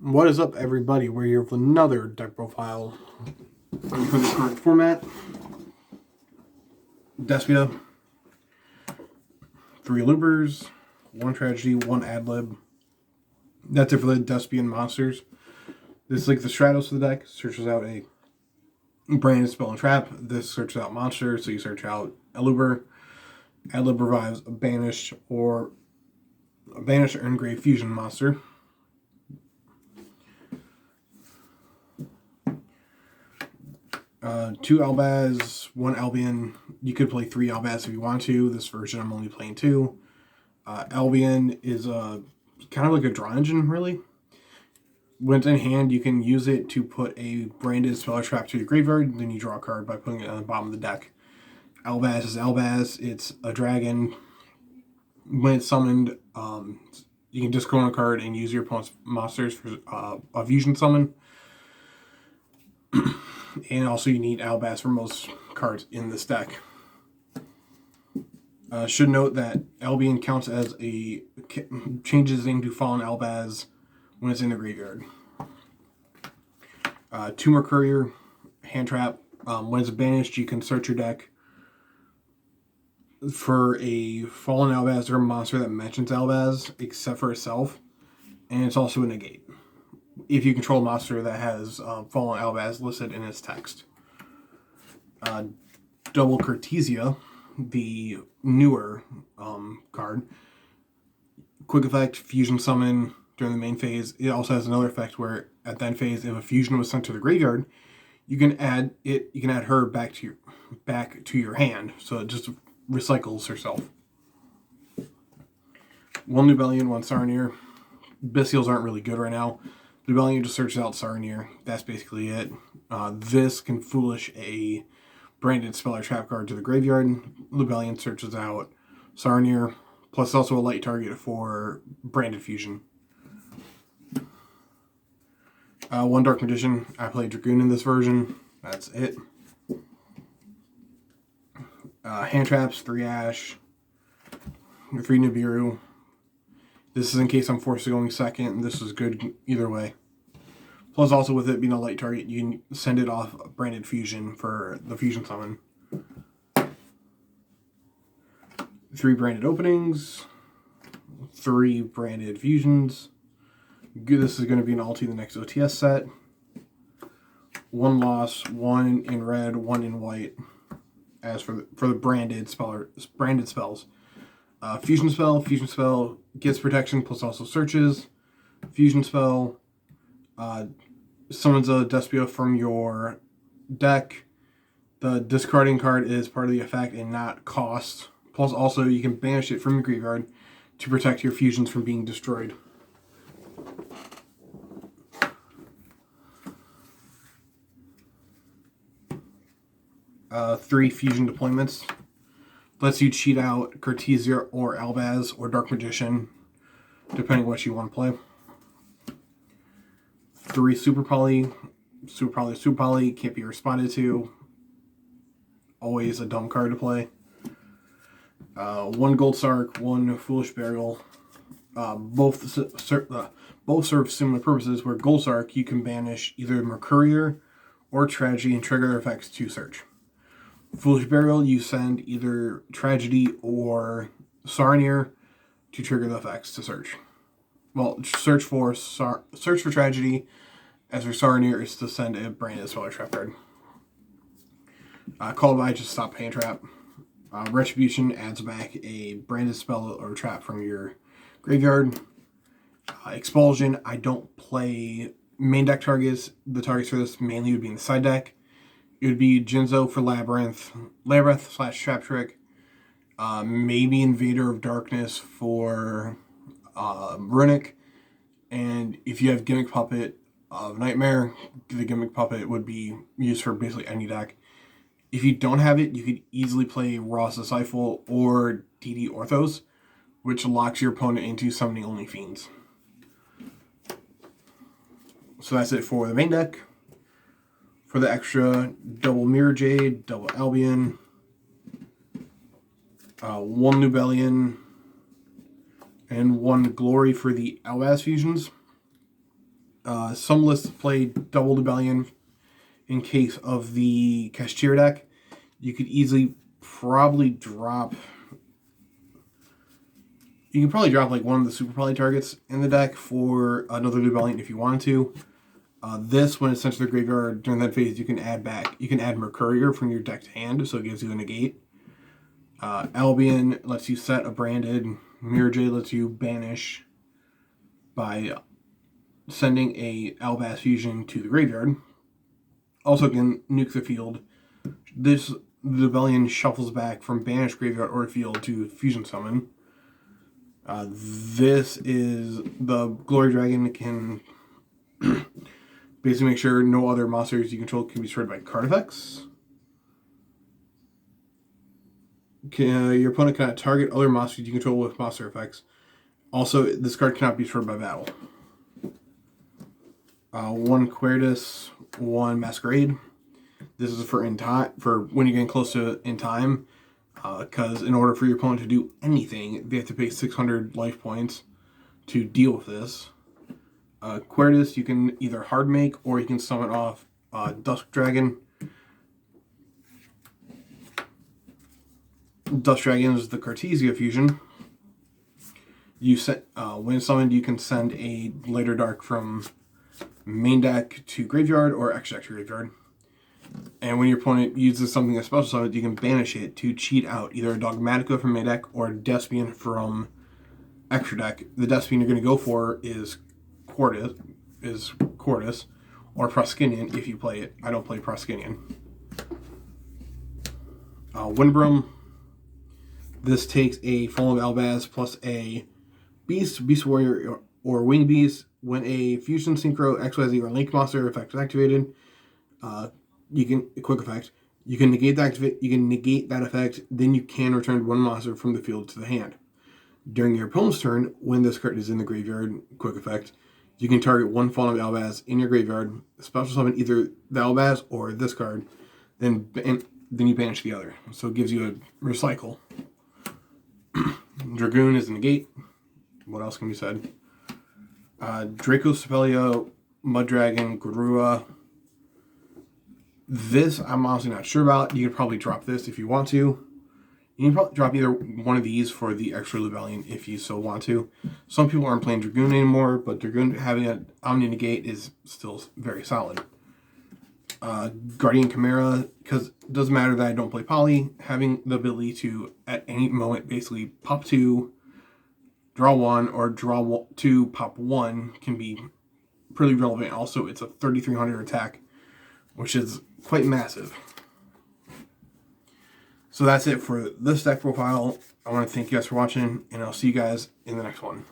What is up, everybody? We're here with another deck profile for the current format. Despia, 3 loopers, 1 tragedy, 1 ad-lib. That's it for the Despian monsters. This is like the Stratos of the deck. Searches out a branded spell and trap. This searches out monsters, so you search out a looper. Ad-lib revives a banished or engrave fusion monster. Two Albaz, 1 Albion. You could play 3 Albaz if you want to. This version I'm only playing 2. Albion is kind of like a draw engine, really. When it's in hand, you can use it to put a branded spell or trap to your graveyard, then you draw a card by putting it on the bottom of the deck. Albaz is Albaz. It's a dragon. When it's summoned, you can discard a card and use your opponent's monsters for a fusion summon. And also you need Albaz for most cards in this deck. Should note that Albion counts as changes into Fallen Albaz when it's in the graveyard. Tumor Courier, hand trap. When it's banished, you can search your deck for a Fallen Albaz or a monster that mentions Albaz, except for itself. And it's also a negate if you control a monster that has Fallen Albaz listed in its text. Double Cortesia, the newer card. Quick effect, fusion summon during the main phase. It also has another effect where at the end phase, if a fusion was sent to the graveyard, you can add her back to your hand. So it just recycles herself. 1 Nubellion, 1 Sarnier. Bestials aren't really good right now. Nubellion just searches out Sarnier. That's basically it. This can foolish a branded spell or trap card to the graveyard. Nubellion searches out Sarnier, plus also a light target for branded fusion. 1 Dark Magician. I played Dragoon in this version. That's it. Hand traps, 3 Ash, 3 Nibiru. This is in case I'm forced to going second, and this is good either way. Plus, also with it being a light target, you can send it off branded fusion for the fusion summon. 3 branded openings, 3 branded fusions. This is going to be an ulti in the next OTS set. 1 loss, 1 in red, 1 in white. As for the branded spells. Fusion spell gets protection plus also searches. Fusion spell summons a Despia from your deck. The discarding card is part of the effect and not cost. Plus also you can banish it from your graveyard to protect your fusions from being destroyed. Three fusion deployments. Lets you cheat out Cortesia or Albaz or Dark Magician, depending what you want to play. 3 Super Poly. Super Poly can't be responded to. Always a dumb card to play. 1 Gold Sark, 1 Foolish Burial. Both serve similar purposes, where Gold Sark you can banish either Mercurier or Tragedy and trigger their effects to search. Foolish Burial, you send either Tragedy or Sarnier to trigger the effects to search. Well, search for Tragedy, as for Sarnier is to send a branded spell or trap card. Call by just stop hand trap. Retribution adds back a branded spell or trap from your graveyard. Expulsion, I don't play main deck targets. The targets for this mainly would be in the side deck. It would be Jinzo for Labyrinth / Trap Trick. Maybe Invader of Darkness for Runic. And if you have Gimmick Puppet of Nightmare, the Gimmick Puppet would be used for basically any deck. If you don't have it, you could easily play Ross Disciple or DD Orthos, which locks your opponent into summoning only fiends. So that's it for the main deck. For the extra, double Mirror Jade, double Albion, 1 Nubellion, and 1 Glory for the Albaz fusions. Some lists play double Rebellion in case of the Cashier deck. You could easily probably drop... You can probably drop like one of the super poly targets in the deck for another Rebellion if you wanted to. This, when it's sent to the graveyard during that phase, you can add Mercurier from your deck to hand, so it gives you a negate. Albion lets you set a branded. Mirror Jade lets you banish by sending a Albaz Fusion to the graveyard. Also can nuke the field. The Rebellion shuffles back from banished graveyard or field to fusion summon. This is the Glory Dragon can basically make sure no other monsters you control can be destroyed by card effects. Your opponent cannot target other monsters you control with monster effects. Also, this card cannot be destroyed by battle. 1 Quertus, 1 Masquerade. This is for when you're getting close to in time. Because in order for your opponent to do anything, they have to pay 600 life points to deal with this. Quertus, you can either hard make or you can summon off Dusk Dragon. Dusk Dragon is the Cartesia fusion. When summoned, you can send a Later Dark from main deck to graveyard or extra deck to graveyard. And when your opponent uses something as special summon, you can banish it to cheat out either a Dogmatica from main deck or a Despian from extra deck. The Despian you're going to go for is Cordis or Proskinian if you play it. I don't play Proskinian. Windbrum. This takes a Fall of Albaz plus a Beast Warrior, or Wing Beast. When a Fusion Synchro, XYZ, or Link monster effect is activated, you can negate that effect, then you can return 1 monster from the field to the hand. During your opponent's turn, when this card is in the graveyard, quick effect, you can target 1 Fallen of Albaz in your graveyard, special summon either the Albaz or this card, then you banish the other. So it gives you a recycle. Dragoon is a negate. What else can be said? Draco Sepelia, Mud Dragon, Garua. This, I'm honestly not sure about. You could probably drop this if you want to. You can probably drop either one of these for the extra Rebellion if you so want to. Some people aren't playing Dragoon anymore, but Dragoon having an Omni Negate is still very solid. Guardian Chimera, because it doesn't matter that I don't play Poly, having the ability to, at any moment, basically pop 2, draw 1, or draw 2, pop 1 can be pretty relevant. Also, it's a 3,300 attack, which is quite massive. So that's it for this deck profile. I want to thank you guys for watching, and I'll see you guys in the next one.